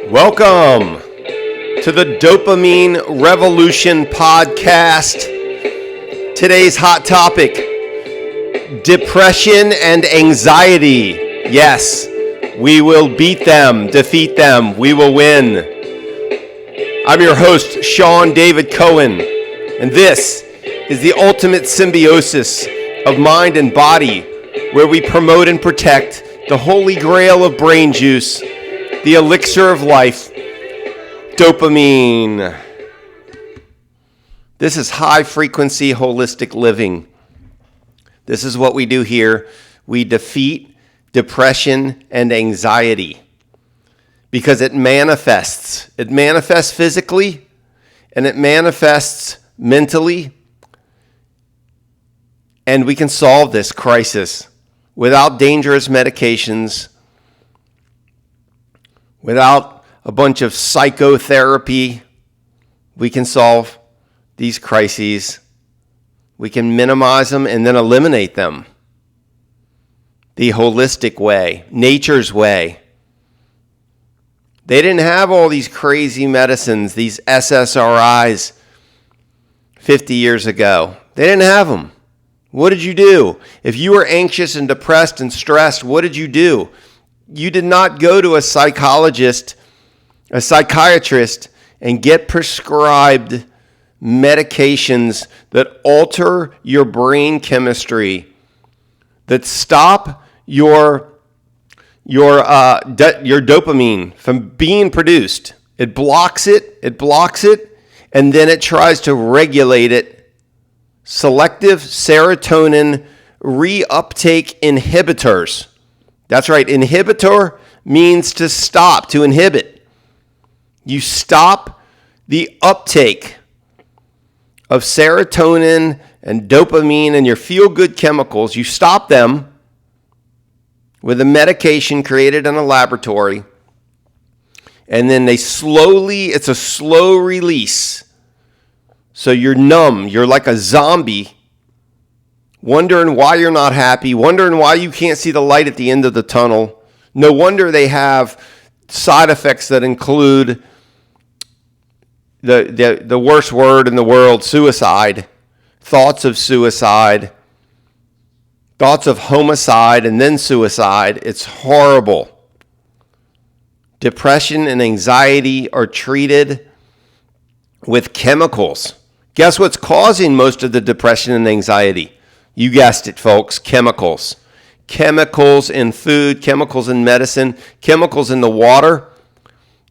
Welcome to the Dopamine Revolution podcast. Today's hot topic, depression and anxiety. Yes, we will beat them, defeat them, we will win. I'm your host, Sean David Cohen, and this is the ultimate symbiosis of mind and body, where we promote and protect the holy grail of brain juice, the elixir of life, dopamine. This is high-frequency holistic living. This is what we do here. We defeat depression and anxiety because it manifests. It manifests physically and it manifests mentally. And we can solve this crisis without dangerous medications, without a bunch of psychotherapy. We can solve these crises. We can minimize them and then eliminate them. The holistic way, nature's way. They didn't have all these crazy medicines, these SSRIs 50 years ago. They didn't have them. What did you do? If you were anxious and depressed and stressed, what did you do? You did not go to a psychologist, a psychiatrist, and get prescribed medications that alter your brain chemistry, that stop your dopamine from being produced. It blocks it, and then it tries to regulate it. Selective serotonin reuptake inhibitors. That's right. Inhibitor means to stop, to inhibit. You stop the uptake of serotonin and dopamine and your feel-good chemicals. You stop them with a medication created in a laboratory. And then it's a slow release. So you're numb. You're like a zombie, wondering why you're not happy, wondering why you can't see the light at the end of the tunnel. No wonder they have side effects that include the worst word in the world, suicide, thoughts of suicide, thoughts of homicide, and then suicide. It's horrible. Depression and anxiety are treated with chemicals. Guess what's causing most of the depression and anxiety? You guessed it, folks, chemicals. Chemicals in food, chemicals in medicine, chemicals in the water.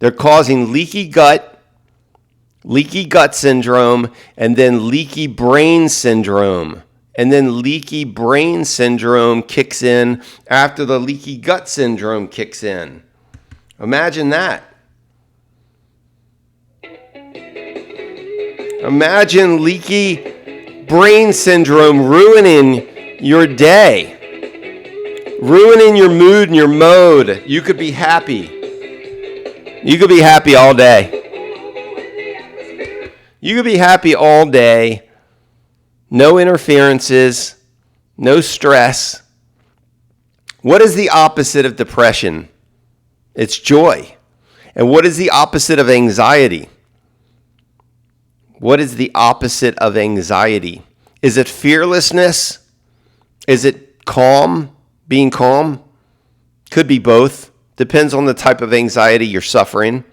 They're causing leaky gut syndrome, and then leaky brain syndrome. And then leaky brain syndrome kicks in after the leaky gut syndrome kicks in. Imagine that. Imagine leaky brain syndrome ruining your day, ruining your mood and your mode. You could be happy. You could be happy all day. You could be happy all day. No interferences, no stress. What is the opposite of depression? It's joy. And what is the opposite of anxiety? What is the opposite of anxiety? Is it fearlessness? Is it calm? Being calm? Could be both. Depends on the type of anxiety you're suffering.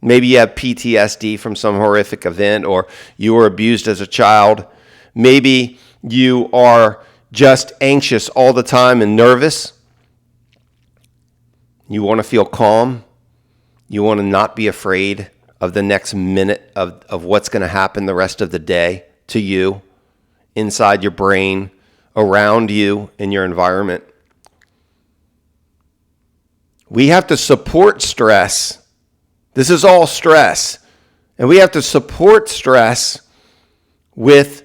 Maybe you have PTSD from some horrific event, or you were abused as a child. Maybe you are just anxious all the time and nervous. You want to feel calm. You want to not be afraid of the next minute of what's going to happen the rest of the day to you, inside your brain, around you, in your environment. We have to support stress. This is all stress. And we have to support stress with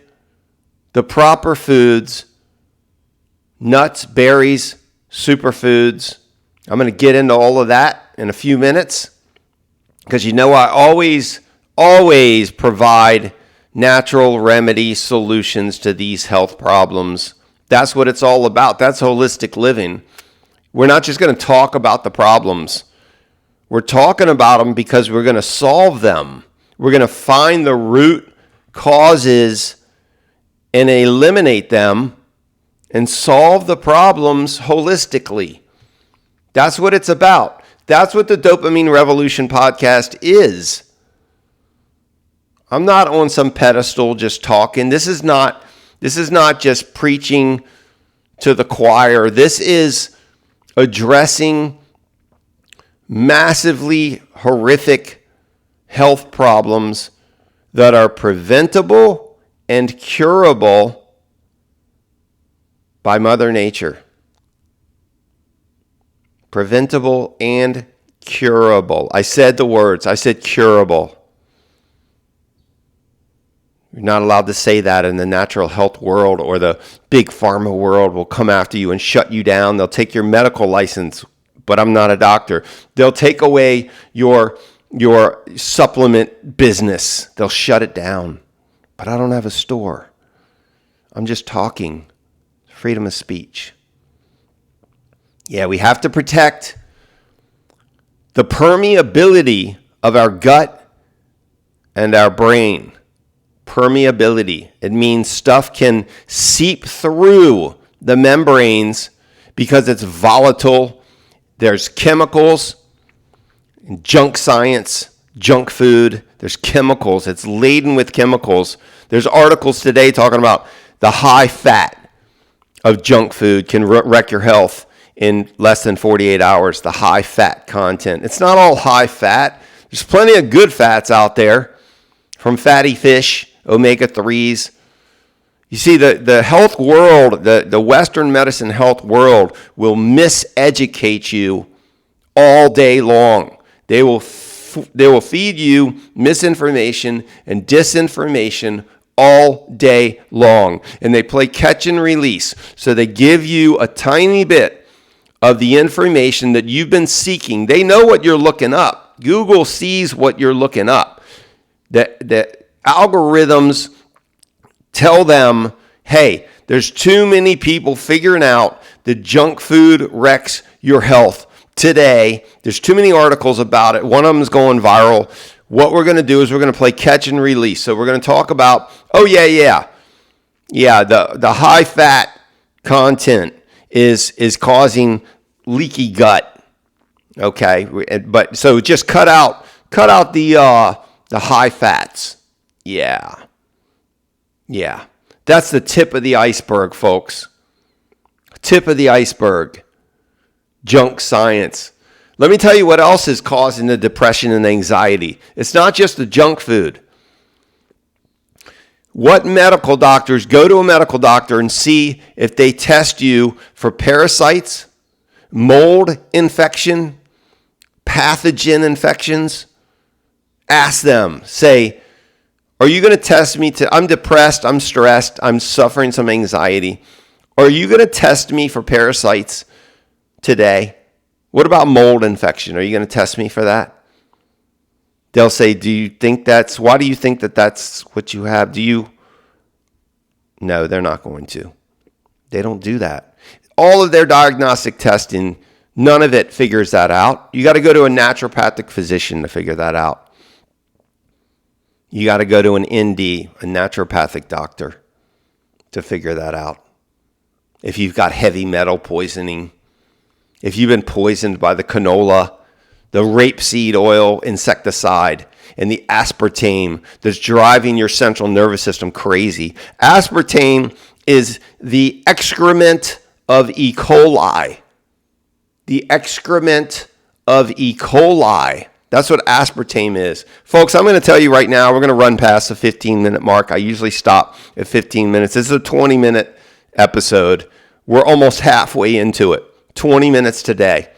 the proper foods, nuts, berries, superfoods. I'm going to get into all of that in a few minutes. Because I always provide natural remedy solutions to these health problems. That's what it's all about. That's holistic living. We're not just going to talk about the problems. We're talking about them because we're going to solve them. We're going to find the root causes and eliminate them and solve the problems holistically. That's what it's about. That's what the Dopamine Revolution podcast is. I'm not on some pedestal just talking. This is not just preaching to the choir. This is addressing massively horrific health problems that are preventable and curable by Mother Nature. Preventable and curable. I said the words. I said curable. You're not allowed to say that in the natural health world, or the big pharma world will come after you and shut you down. They'll take your medical license, but I'm not a doctor. They'll take away your supplement business. They'll shut it down. But I don't have a store. I'm just talking. Freedom of speech. Yeah, we have to protect the permeability of our gut and our brain. Permeability. It means stuff can seep through the membranes because it's volatile. There's chemicals, junk science, junk food. There's chemicals. It's laden with chemicals. There's articles today talking about the high fat of junk food can wreck your health in less than 48 hours. The high fat content. It's not all high fat. There's plenty of good fats out there, from fatty fish, omega-3s. You see, the health world, the Western medicine health world will miseducate you all day long. They will feed you misinformation and disinformation all day long. And they play catch and release. So they give you a tiny bit of the information that you've been seeking. They know what you're looking up. Google sees what you're looking up. The algorithms tell them, hey, there's too many people figuring out that junk food wrecks your health today. There's too many articles about it. One of them is going viral. What we're going to do is we're going to play catch and release. So we're going to talk about, the high fat content is causing leaky gut. Okay, but so just cut out the high fats. Yeah. That's the tip of the iceberg, folks. Tip of the iceberg. Junk science. Let me tell you what else is causing the depression and anxiety. It's not just the junk food. What medical doctors, go to a medical doctor and see if they test you for parasites, mold infection, pathogen infections. Ask them, say, are you going to test me I'm depressed, I'm stressed, I'm suffering some anxiety. Are you going to test me for parasites today? What about mold infection? Are you going to test me for that? They'll say, why do you think that's what you have? No, they're not going to. They don't do that. All of their diagnostic testing, none of it figures that out. You got to go to a naturopathic physician to figure that out. You got to go to an ND, a naturopathic doctor, to figure that out. If you've got heavy metal poisoning, if you've been poisoned by the canola, the rapeseed oil insecticide, and the aspartame that's driving your central nervous system crazy. Aspartame is the excrement of E. coli. The excrement of E. coli. That's what aspartame is. Folks, I'm going to tell you right now, we're going to run past the 15-minute mark. I usually stop at 15 minutes. This is a 20-minute episode. We're almost halfway into it. 20 minutes today.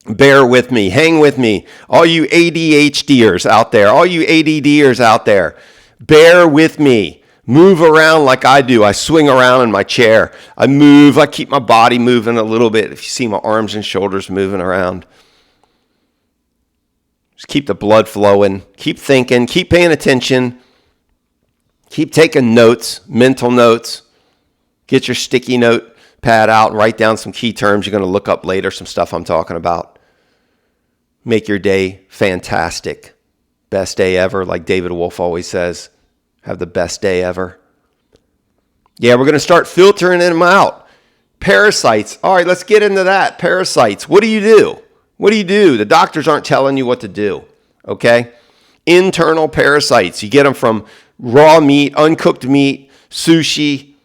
Bear with me. Hang with me. All you ADHDers out there, all you ADDers out there, bear with me. Move around like I do. I swing around in my chair. I move. I keep my body moving a little bit. If you see my arms and shoulders moving around. Just keep the blood flowing. Keep thinking. Keep paying attention. Keep taking notes, mental notes. Get your sticky note pad out and write down some key terms you're going to look up later, some stuff I'm talking about. make your day fantastic. Best day ever, like David Wolf always says. Have the best day ever. Yeah, we're going to start filtering them out. Parasites. All right, let's get into that. Parasites. What do you do? What do you do? The doctors aren't telling you what to do, okay? Internal parasites. You get them from raw meat, uncooked meat, sushi.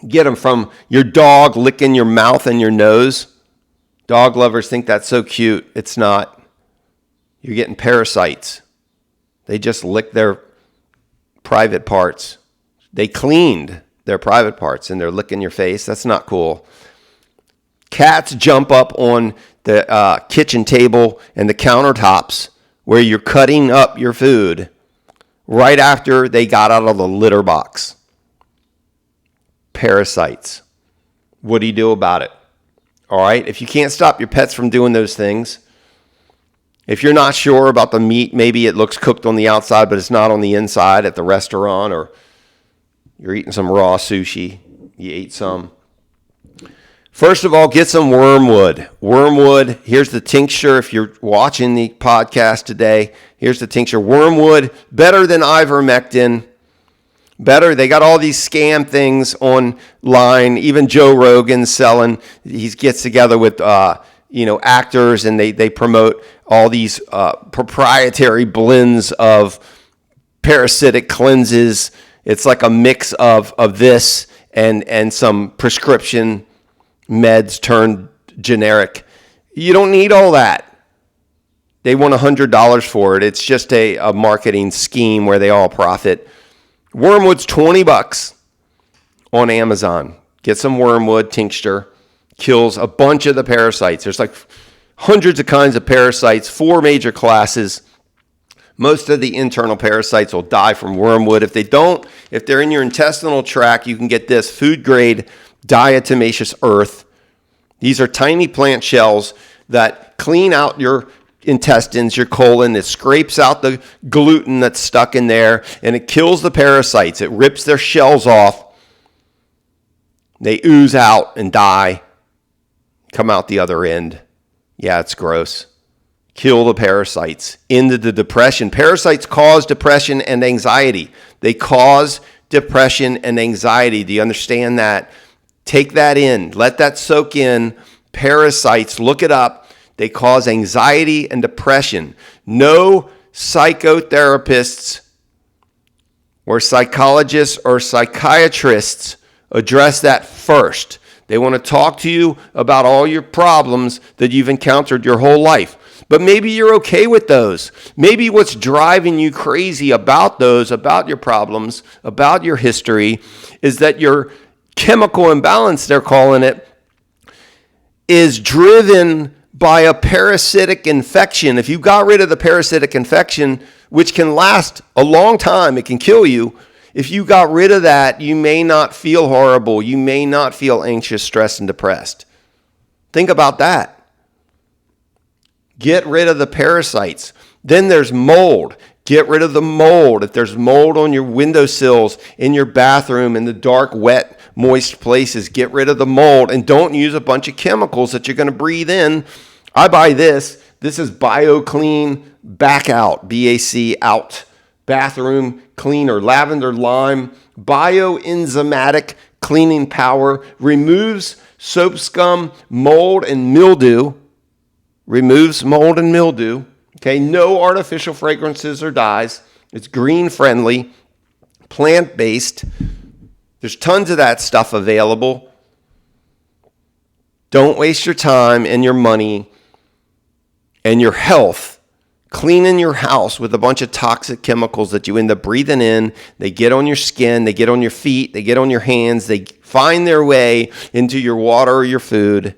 Get them from your dog licking your mouth and your nose. Dog lovers think that's so cute. It's not. You're getting parasites. They just lick their private parts. They cleaned their private parts and they're licking your face. That's not cool. Cats jump up on the kitchen table and the countertops where you're cutting up your food right after they got out of the litter box. Parasites. What do you do about it? All right. If you can't stop your pets from doing those things, if you're not sure about the meat, maybe it looks cooked on the outside, but it's not on the inside at the restaurant, or you're eating some raw sushi. You ate some. First of all, get some wormwood. Wormwood, here's the tincture. If you're watching the podcast today, here's the tincture. Wormwood, better than ivermectin. Better. They got all these scam things online. Even Joe Rogan's selling. He gets together with actors, and they promote all these proprietary blends of parasitic cleanses. It's like a mix of this and some prescription meds turned generic. You don't need all that. They want $100 for it. It's just a marketing scheme where they all profit. Wormwood's $20 on Amazon. Get some wormwood tincture. Kills a bunch of the parasites. There's like hundreds of kinds of parasites, 4 major classes. Most of the internal parasites will die from wormwood. If they're in your intestinal tract, you can get this food grade diatomaceous earth. These are tiny plant shells that clean out your intestines, your colon. It scrapes out the gluten that's stuck in there, and it kills the parasites. It rips their shells off. They ooze out and die. Come out the other end. Yeah, it's gross. Kill the parasites. Into the depression. Parasites cause depression and anxiety. They cause depression and anxiety. Do you understand that? Take that in. Let that soak in. Parasites, look it up. They cause anxiety and depression. No psychotherapists or psychologists or psychiatrists address that first. They want to talk to you about all your problems that you've encountered your whole life. But maybe you're okay with those. Maybe what's driving you crazy about those, about your problems, about your history, is that your chemical imbalance, they're calling it, is driven by a parasitic infection. If you got rid of the parasitic infection, which can last a long time, it can kill you. If you got rid of that, you may not feel horrible. You may not feel anxious, stressed, and depressed. Think about that. Get rid of the parasites. Then there's mold. Get rid of the mold. If there's mold on your windowsills, in your bathroom, in the dark, wet, moist places, get rid of the mold, and don't use a bunch of chemicals that you're going to breathe in. I buy this. This is BioClean Back Out, BAC out. Bathroom cleaner, lavender lime, bioenzymatic cleaning power, removes soap scum, mold, and mildew. Removes mold and mildew. Okay, no artificial fragrances or dyes. It's green friendly, plant-based. There's tons of that stuff available. Don't waste your time and your money and your health cleaning your house with a bunch of toxic chemicals that you end up breathing in. They get on your skin, they get on your feet, they get on your hands, they find their way into your water or your food.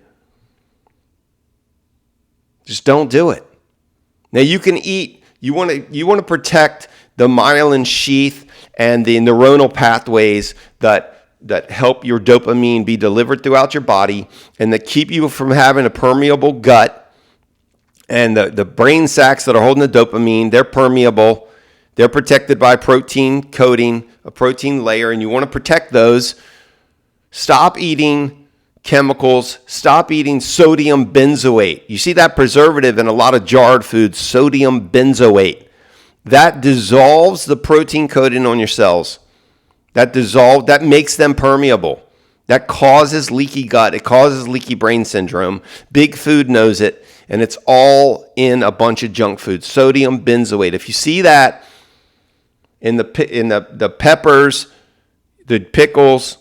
Just don't do it. Now you can eat, you want to protect the myelin sheath and the neuronal pathways that help your dopamine be delivered throughout your body and that keep you from having a permeable gut. And the brain sacs that are holding the dopamine, they're permeable. They're protected by protein coating, a protein layer, and you want to protect those. Stop eating chemicals. Stop eating sodium benzoate. You see that preservative in a lot of jarred foods, sodium benzoate. That dissolves the protein coating on your cells. That makes them permeable. That causes leaky gut. It causes leaky brain syndrome. Big food knows it, and it's all in a bunch of junk food. Sodium benzoate. If you see that in the peppers, the pickles,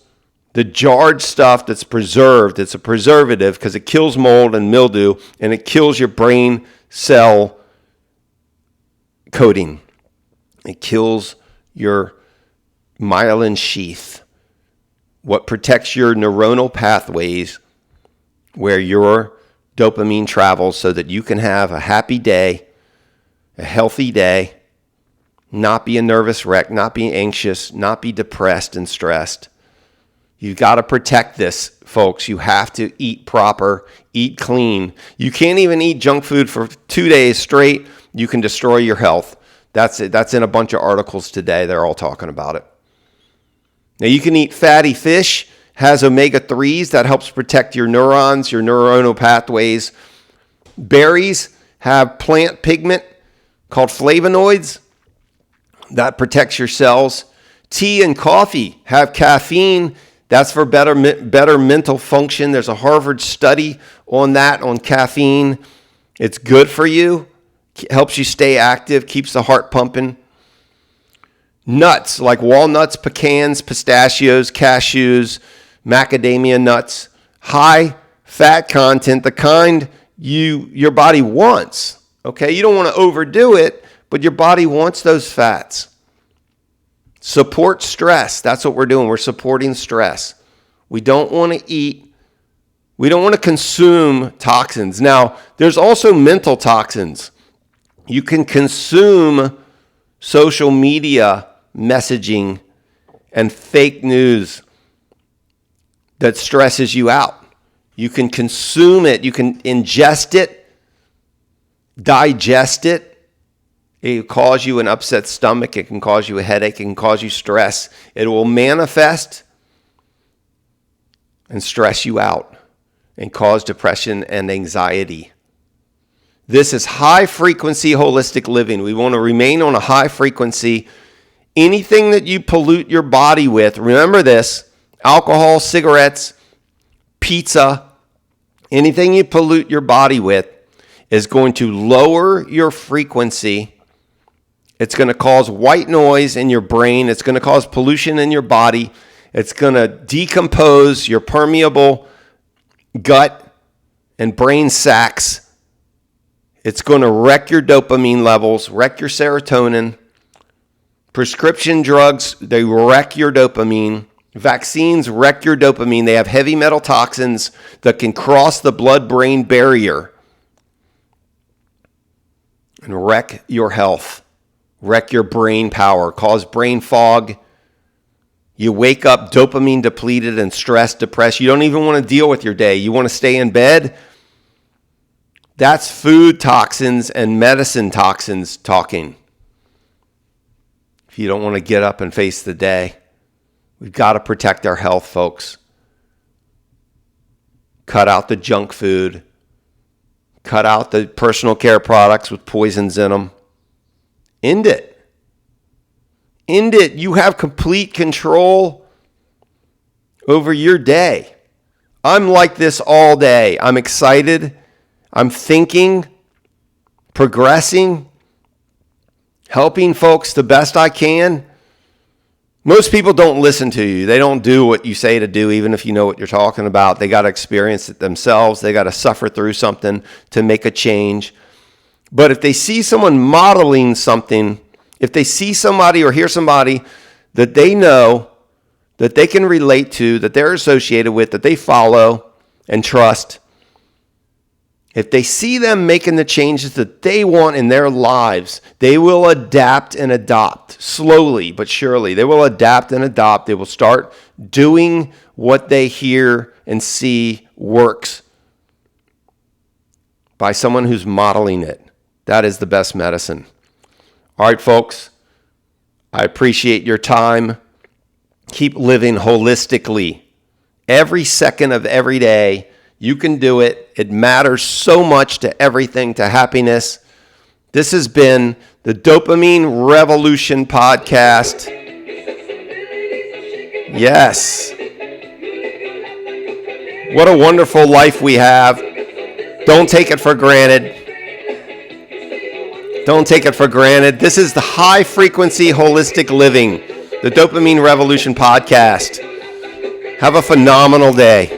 the jarred stuff that's preserved, it's a preservative because it kills mold and mildew, and it kills your brain cell coating. It kills your myelin sheath, what protects your neuronal pathways where your dopamine travels so that you can have a happy day, a healthy day, not be a nervous wreck, not be anxious, not be depressed and stressed. You've got to protect this, folks. You have to eat proper, eat clean. You can't even eat junk food for 2 days straight. You can destroy your health. That's it. That's in a bunch of articles today. They're all talking about it. Now, you can eat fatty fish, has omega-3s that helps protect your neurons, your neuronal pathways. Berries have plant pigment called flavonoids that protects your cells. Tea and coffee have caffeine. That's for better mental function. There's a Harvard study on that, on caffeine. It's good for you, helps you stay active, keeps the heart pumping. Nuts like walnuts, pecans, pistachios, cashews, macadamia nuts, high fat content, the kind your body wants. Okay, you don't want to overdo it, but your body wants those fats. Support stress. That's what we're doing. We're supporting stress. We don't want to consume toxins. Now, there's also mental toxins. You can consume social media messaging and fake news that stresses you out. You can consume it. You can ingest it, digest it. It will cause you an upset stomach. It can cause you a headache. It can cause you stress. It will manifest and stress you out and cause depression and anxiety. This is high frequency holistic living. We want to remain on a high frequency. Anything that you pollute your body with, remember this, alcohol, cigarettes, pizza, anything you pollute your body with is going to lower your frequency. It's going to cause white noise in your brain. It's going to cause pollution in your body. It's going to decompose your permeable gut and brain sacs. It's going to wreck your dopamine levels, wreck your serotonin. Prescription drugs, they wreck your dopamine. Vaccines wreck your dopamine. They have heavy metal toxins that can cross the blood-brain barrier and wreck your health, wreck your brain power, cause brain fog. You wake up dopamine depleted and stressed, depressed. You don't even want to deal with your day. You want to stay in bed. That's food toxins and medicine toxins talking. If you don't want to get up and face the day, we've got to protect our health, folks. Cut out the junk food. Cut out the personal care products with poisons in them. End it. End it. You have complete control over your day. I'm like this all day. I'm excited. I'm thinking, progressing, helping folks the best I can. Most people don't listen to you. They don't do what you say to do, even if you know what you're talking about. They got to experience it themselves. They got to suffer through something to make a change. But if they see someone modeling something, if they see somebody or hear somebody that they know, that they can relate to, that they're associated with, that they follow and trust, if they see them making the changes that they want in their lives, they will adapt and adopt slowly but surely. They will adapt and adopt. They will start doing what they hear and see works by someone who's modeling it. That is the best medicine. All right, folks, I appreciate your time. Keep living holistically every second of every day. You can do it. It matters so much to everything, to happiness. This has been the Dopamine Revolution podcast. Yes. What a wonderful life we have. Don't take it for granted. Don't take it for granted. This is the High Frequency Holistic Living, the Dopamine Revolution podcast. Have a phenomenal day.